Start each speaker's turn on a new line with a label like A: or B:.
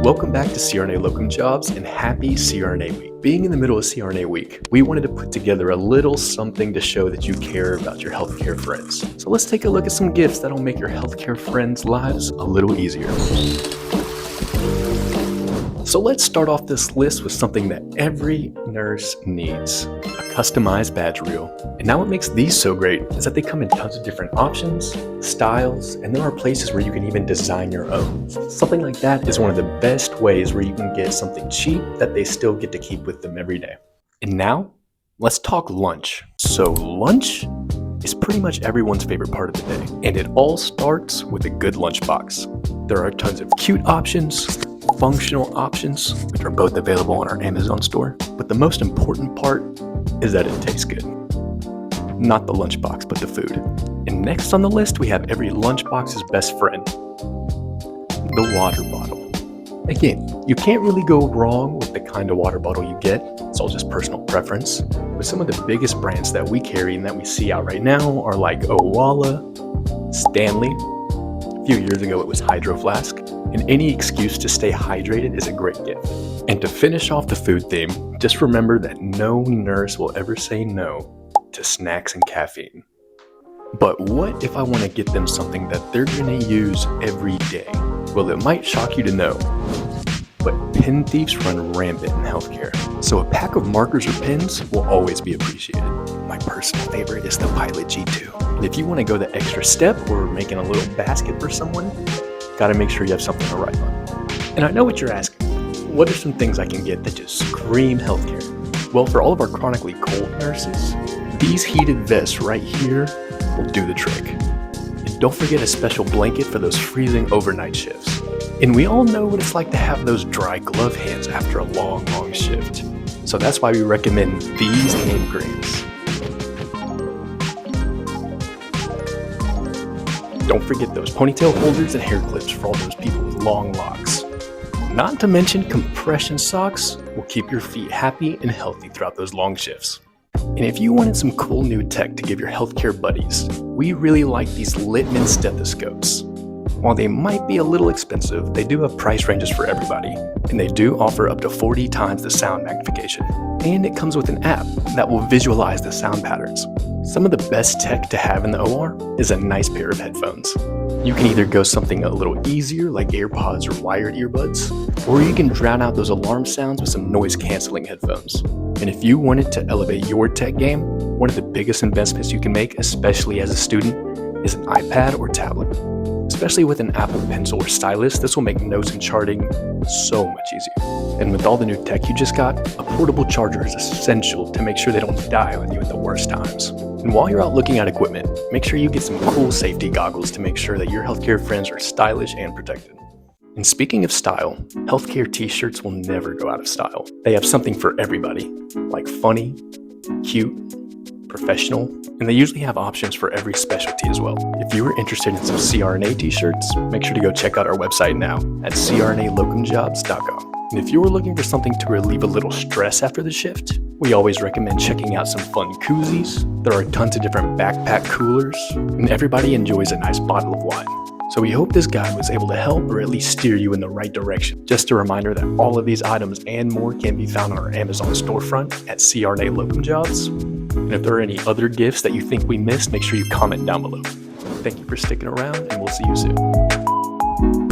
A: Welcome back to CRNA Locum Jobs and happy CRNA Week. Being in the middle of CRNA Week, we wanted to put together a little something to show that you care about your healthcare friends. So let's take a look at some gifts that'll make your healthcare friends' lives a little easier. So let's start off this list with something that every nurse needs, a customized badge reel. And now what makes these so great is that they come in tons of different options, styles, and there are places where you can even design your own. Something like that is one of the best ways where you can get something cheap that they still get to keep with them every day. And now, let's talk lunch. So lunch is pretty much everyone's favorite part of the day, and it all starts with a good lunchbox. There are tons of cute options, functional options, which are both available on our Amazon store, but the most important part is that it tastes good. Not the lunchbox, but the food. And next on the list, we have every lunchbox's best friend, the water bottle. Again, you can't really go wrong with the kind of water bottle you get. It's all just personal preference. But some of the biggest brands that we carry and that we see out right now are like Owala, Stanley. A few years ago, it was Hydro Flask. And any excuse to stay hydrated is a great gift. And to finish off the food theme, just remember that no nurse will ever say no to snacks and caffeine. But what if I want to get them something that they're going to use every day? Well, it might shock you to know, but pen thieves run rampant in healthcare. So a pack of markers or pens will always be appreciated. My personal favorite is the Pilot G2. And if you want to go the extra step or making a little basket for someone, gotta make sure you have something to write on. And I know what you're asking. What are some things I can get that just scream healthcare? Well, for all of our chronically cold nurses, these heated vests right here will do the trick. And don't forget a special blanket for those freezing overnight shifts. And we all know what it's like to have those dry glove hands after a long shift. So that's why we recommend these hand creams. Don't forget those ponytail holders and hair clips for all those people with long locks. Not to mention compression socks will keep your feet happy and healthy throughout those long shifts. And if you wanted some cool new tech to give your healthcare buddies, we really like these Littman stethoscopes. While they might be a little expensive, they do have price ranges for everybody, and they do offer up to 40 times the sound magnification. And it comes with an app that will visualize the sound patterns. Some of the best tech to have in the OR is a nice pair of headphones. You can either go something a little easier like AirPods or wired earbuds, or you can drown out those alarm sounds with some noise-canceling headphones. And if you wanted to elevate your tech game, one of the biggest investments you can make, especially as a student, is an iPad or tablet. Especially with an Apple Pencil or stylus, this will make notes and charting so much easier. And with all the new tech you just got, a portable charger is essential to make sure they don't die on you at the worst times. And while you're out looking at equipment, make sure you get some cool safety goggles to make sure that your healthcare friends are stylish and protected. And speaking of style, healthcare t-shirts will never go out of style. They have something for everybody, like funny, cute, professional, and they usually have options for every specialty as well. If you are interested in some CRNA t-shirts, make sure to go check out our website now at crnalocumjobs.com. And if you're looking for something to relieve a little stress after the shift, we always recommend checking out some fun koozies. There are tons of different backpack coolers, and everybody enjoys a nice bottle of wine. So we hope this guide was able to help or at least steer you in the right direction. Just a reminder that all of these items and more can be found on our Amazon storefront at CRNA Locum Jobs. And if there are any other gifts that you think we missed, make sure you comment down below. Thank you for sticking around, and we'll see you soon.